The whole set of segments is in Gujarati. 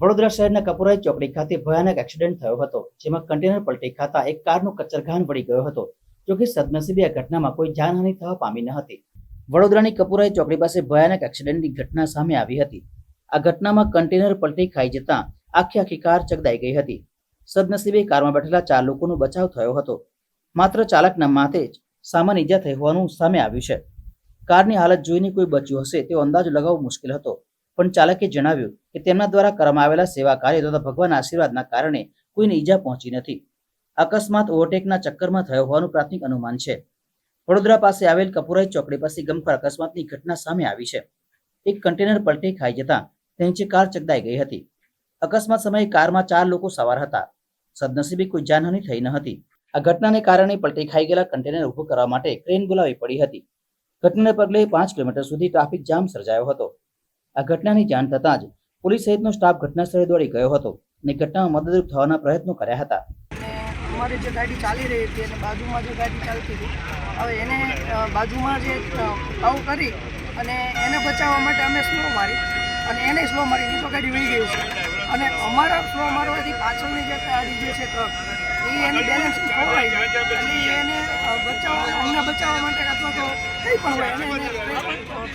વડોદરા શહેરના કપુરાઈ ચોકડી ખાતે ભયાનક એક્સિડન્ટ થયો હતો, જેમાં કન્ટેનર પલટી ખાતા એક કારનું કચરઘાન વળી ગયો હતો. જોકે સદનસીબે આ ઘટનામાં કોઈ જાનહાનિ થવા પામી ન હતી. વડોદરાની કપુરાઈ ચોકડી પાસે ભયાનક એક્સિડન્ટની ઘટના સામે આવી હતી. આ ઘટનામાં કન્ટેનર પલટી ખાઈ જતા આખી કાર ચગદાઈ ગઈ હતી. સદનસીબે કારમાં બેઠેલા 4 લોકોનો બચાવ થયો હતો. માત્ર ચાલકના માથે જ સામાન્ય ઈજા થઈ હોવાનું સામે આવ્યું છે. કારની હાલત જોઈને કોઈ બચ્યું હશે તેવો અંદાજો લગાવવો મુશ્કેલ હતો, પણ ચાલકે જણાવ્યું કે તેમના દ્વારા કરવામાં આવેલા સેવા કાર્ય તથા ભગવાનના આશીર્વાદના કારણે કોઈને ઈજા પહોંચી નથી. અકસ્માત ઓવરટેકના ચક્કરમાં થયો હોવાનું પ્રાથમિક અનુમાન છે. વડોદરા પાસે આવેલ કપુરાઈ ચોકડી પાસે ગમખ્વાર અકસ્માતની ઘટના સામે આવી છે. એક કન્ટેનર પલટી ખાઈ જતા તેની કાર ચગદાઈ ગઈ હતી. અકસ્માત સમયે કારમાં 4 લોકો સવાર હતા. સદનસીબે કોઈ જાનહાનિ થઈ ન હતી. આ ઘટનાને કારણે પલટી ખાઈ ગયેલા કન્ટેનર ઊભું કરવા માટે ક્રેન બોલાવવી પડી હતી. ઘટનાને પગલે 5 કિલોમીટર સુધી ટ્રાફિક જામ સર્જાયો હતો. આ ઘટનાની જાણ થતાં જ પોલીસ સહિતનો સ્ટાફ ઘટના સ્થળે દોડી ગયો હતો અને ઘટનામાં મદદરૂપ થવાના પ્રયત્નો કર્યા હતા. અમારી જે ગાડી ચાલી રહી હતી અને બાજુમાં જે ગાડી ચાલતી હતી, હવે એને બાજુમાં જે ભાવ કરી અને એને બચાવવા માટે અમે સ્લો મારી અને એને સ્લો મારી, નહીં તો ગાડી વહી ગઈ છે. અને અમારા સ્લો મારવાથી પાછળની જે ગાડી જે છે ટ્રક એ એની બેલેન્સ ખોવાઈ અને એને અમને બચાવવા માટે અથવા તો કંઈ પણ હોય એને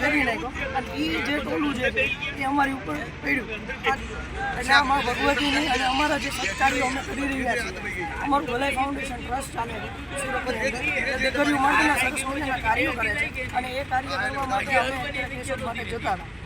ફેરવી નાખ્યો અને એ જે ટોલું જે છે એ અમારી ઉપર પડ્યું. એટલે આમાં ભગવતીની અને અમારા જે સત્કાર્યો અમે કરી રહ્યા છીએ, અમારું ભલાઈ ફાઉન્ડેશન ટ્રસ્ટ ચાલે છે સુરતની અંદર, દીકરીઓ માટેના સરસ મજાના કાર્યો કરે છે અને એ કાર્ય કરવા માટે અમે કેશોદ માટે જતા હતા.